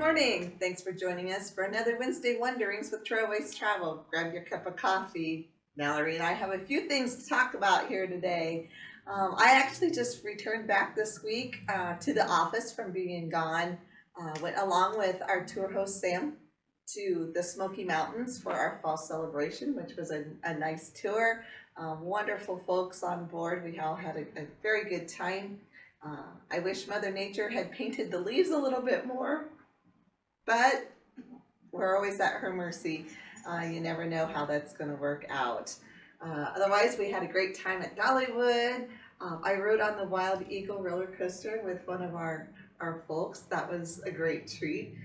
morning. Thanks for joining us for another Wednesday Wonderings with Trailways Travel. Grab your cup of coffee. Mallory and I have a few things to talk about here today. I actually just returned back this week to the office from being gone. Went along with our tour host Sam to the Smoky Mountains for our fall celebration, which was a nice tour. Wonderful folks on board. We all had a very good time. I wish Mother Nature had painted the leaves a little bit more, but we're always at her mercy. You never know how that's going to work out. Otherwise, we had a great time at Dollywood. I rode on the Wild Eagle roller coaster with one of our folks. That was a great treat.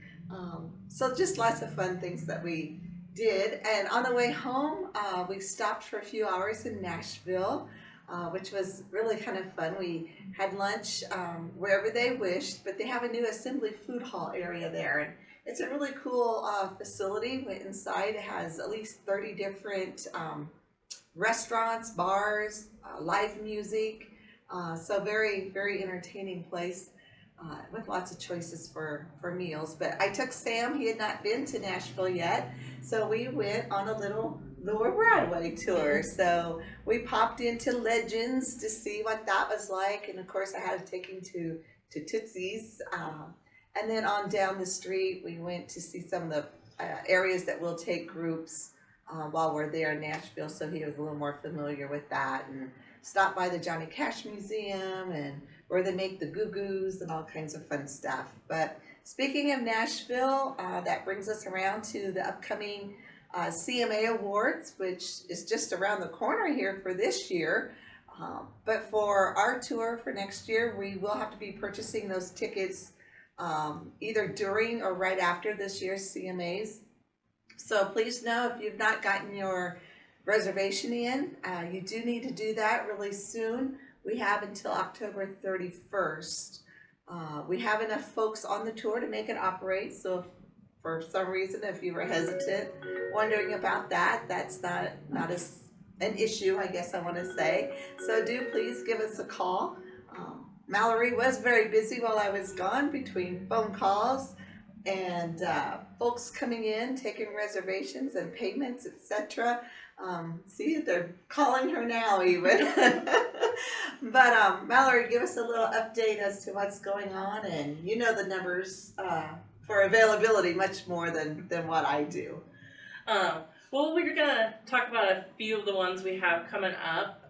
So just lots of fun things that we did. And on the way home, we stopped for a few hours in Nashville, which was really kind of fun. We had lunch wherever they wished, but they have a new assembly food hall area there. And it's a really cool facility. Went inside. It has at least 30 different restaurants, bars, live music. So very, very entertaining place with lots of choices for meals. But I took Sam. He had not been to Nashville yet. So we went on a little Lower Broadway tour. So we popped into Legends to see what that was like. And of course I had to take him to Tootsie's. And then on down the street, we went to see some of the areas that will take groups while we're there in Nashville, so he was a little more familiar with that, and stopped by the Johnny Cash Museum and where they make the goo-goos and all kinds of fun stuff. But speaking of Nashville, that brings us around to the upcoming CMA Awards, which is just around the corner here for this year. But for our tour for next year, we will have to be purchasing those tickets either during or right after this year's CMAs. So please know if you've not gotten your reservation in, you do need to do that really soon. We have until October 31st. We have enough folks on the tour to make it operate, so if for some reason, if you were hesitant, wondering about that, that's not an issue, I guess I want to say. So do please give us a call. Mallory was very busy while I was gone between phone calls and folks coming in, taking reservations and payments, etc. See, they're calling her now even. But Mallory, give us a little update as to what's going on, and you know the numbers for availability much more than what I do. Well, we're going to talk about a few of the ones we have coming up.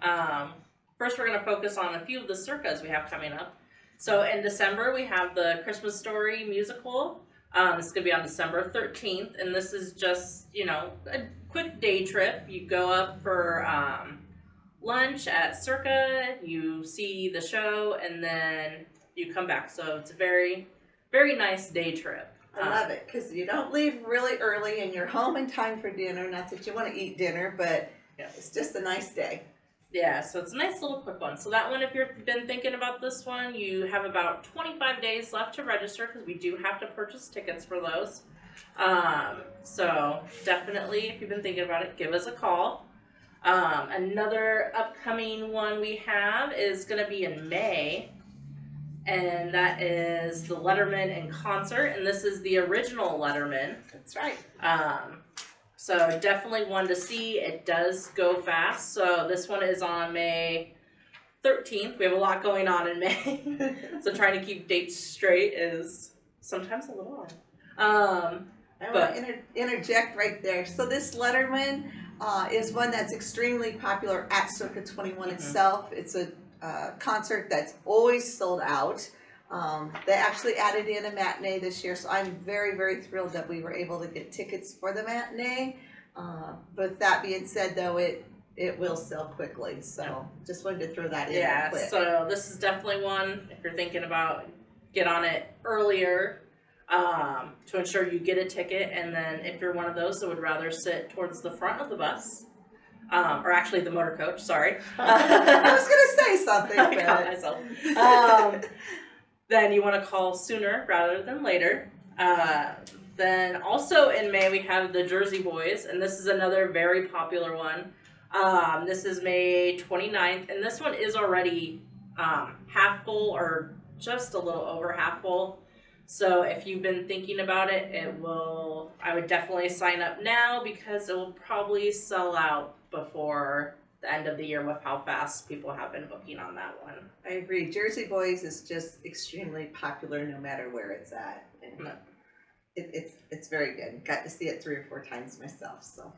First, we're going to focus on a few of the circas we have coming up. So in December, we have the Christmas Story musical. It's going to be on December 13th, and this is just, a quick day trip. You go up for lunch at Circa, you see the show, and then you come back. So it's a very, very nice day trip. I love it, because you don't leave really early, and you're home in time for dinner. Not that you want to eat dinner, but it's just a nice day. Yeah, so it's a nice little quick one. So that one, if you've been thinking about this one, you have about 25 days left to register, because we do have to purchase tickets for those. So definitely, if you've been thinking about it, give us a call. Another upcoming one we have is going to be in May, and that is the Letterman in concert, and this is the original Letterman. That's right. So definitely one to see. It does go fast. So this one is on May 13th. We have a lot going on in May. So trying to keep dates straight is sometimes a little hard. I want to interject right there. So this Letterman is one that's extremely popular at Circa 21 itself. It's a concert that's always sold out. They actually added in a matinee this year, so I'm very, very thrilled that we were able to get tickets for the matinee. But that being said, though, it will sell quickly, so just wanted to throw that in. Yeah, so this is definitely one, if you're thinking about, get on it earlier to ensure you get a ticket. And then if you're one of those that would rather sit towards the front of the bus, or actually the motor coach, sorry. I was going to say something. I got myself. Then you want to call sooner rather than later. Then also in May we have the Jersey Boys, and this is another very popular one. This is May 29th, and this one is already half full, or just a little over half full. So if you've been thinking about it, I would definitely sign up now because it will probably sell out before the end of the year with how fast people have been booking on that one. I agree. Jersey Boys is just extremely popular no matter where it's at. And it's very good. Got to see it 3 or 4 times myself, so.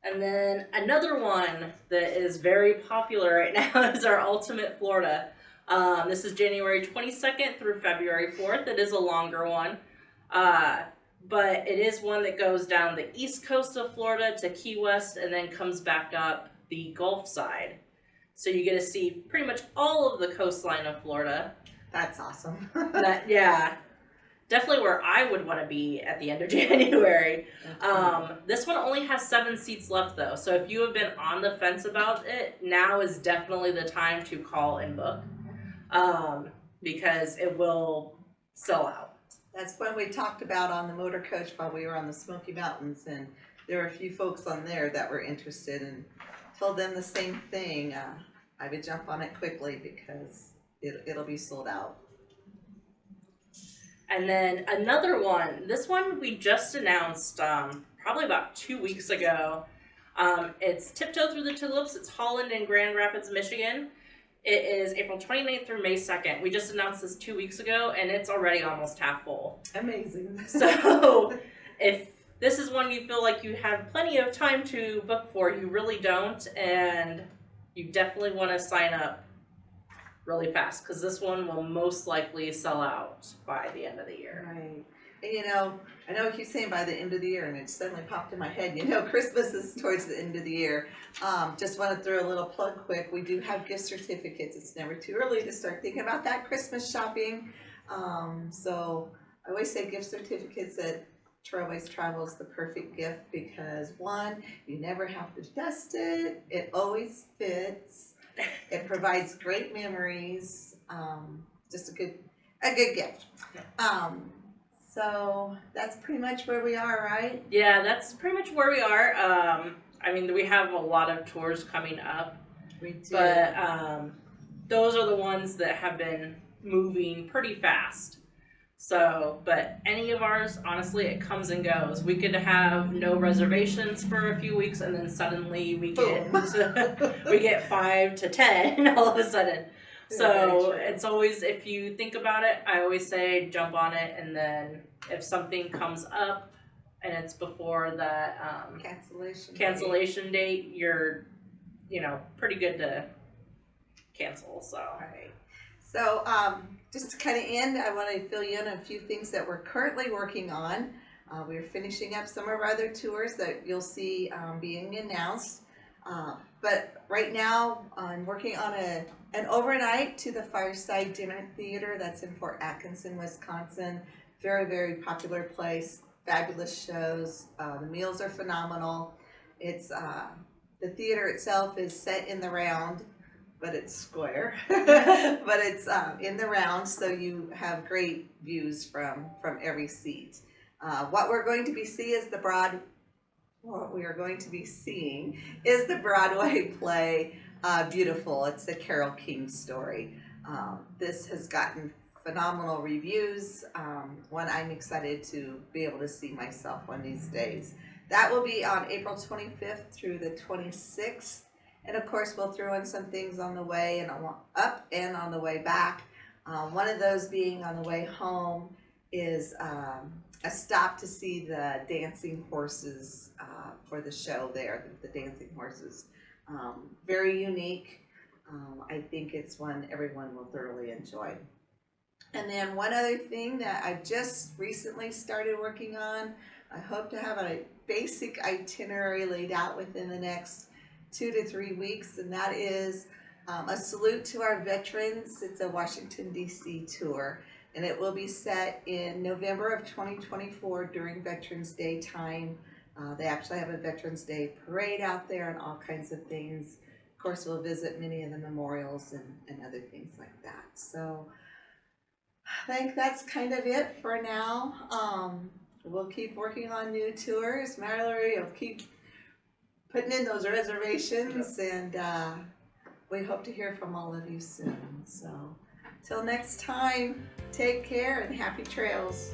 And then another one that is very popular right now is our Ultimate Florida. This is January 22nd through February 4th. It is a longer one. But it is one that goes down the east coast of Florida to Key West and then comes back up the Gulf side. So you get to see pretty much all of the coastline of Florida. That's awesome. Yeah. Definitely where I would want to be at the end of January. This one only has 7 seats left though. So if you have been on the fence about it, now is definitely the time to call and book. Because it will sell out. That's what we talked about on the motor coach while we were on the Smoky Mountains, and there were a few folks on there that were interested and told them the same thing. I would jump on it quickly because it'll be sold out. And then another one, this one we just announced probably about 2 weeks ago. It's Tiptoe Through the Tulips. It's Holland in Grand Rapids, Michigan. It is April 29th through May 2nd. We just announced this 2 weeks ago, and it's already almost half full. Amazing. So if this is one you feel like you have plenty of time to book for, you really don't, and you definitely want to sign up really fast, because this one will most likely sell out by the end of the year. Right. And I know I keep saying by the end of the year, and it suddenly popped in my head, Christmas is towards the end of the year. Just want to throw a little plug quick. We do have gift certificates. It's never too early to start thinking about that Christmas shopping. So I always say gift certificates at Trailways Travel is the perfect gift because, one, you never have to dust it. It always fits. It provides great memories. Just a good gift. So that's pretty much where we are, right? Yeah, that's pretty much where we are. We have a lot of tours coming up. We do. But those are the ones that have been moving pretty fast. So, but any of ours, honestly, it comes and goes. We could have no reservations for a few weeks, and then suddenly we get 5 to 10 all of a sudden. So it's always, if you think about it, I always say jump on it, and then if something comes up and it's before that cancellation date, you're pretty good to cancel. So right. So just to kind of end, I want to fill you in on a few things that we're currently working on. We're finishing up some of our other tours that you'll see being announced. But right now, I'm working on an overnight to the Fireside Dinner Theater that's in Fort Atkinson, Wisconsin. Very, very popular place. Fabulous shows. The meals are phenomenal. It's the theater itself is set in the round, but it's square. But it's in the round, so you have great views from every seat. What we are going to be seeing is the Broadway play Beautiful. It's the Carole King story. This has gotten phenomenal reviews. One I'm excited to be able to see myself one of these days. That will be on April 25th through the 26th. And of course, we'll throw in some things on the way and up and on the way back. One of those being on the way home is a stop to see the dancing horses for the show there, the dancing horses. Very unique. I think it's one everyone will thoroughly enjoy. And then one other thing that I just recently started working on, I hope to have a basic itinerary laid out within the next 2 to 3 weeks, and that is a salute to our veterans. It's a Washington, D.C. tour, and it will be set in November of 2024 during Veterans Day time. They actually have a Veterans Day parade out there and all kinds of things. Of course, we'll visit many of the memorials and other things like that. So I think that's kind of it for now. We'll keep working on new tours. Mallory will keep putting in those reservations, and we hope to hear from all of you soon. So Till next time, take care and happy trails.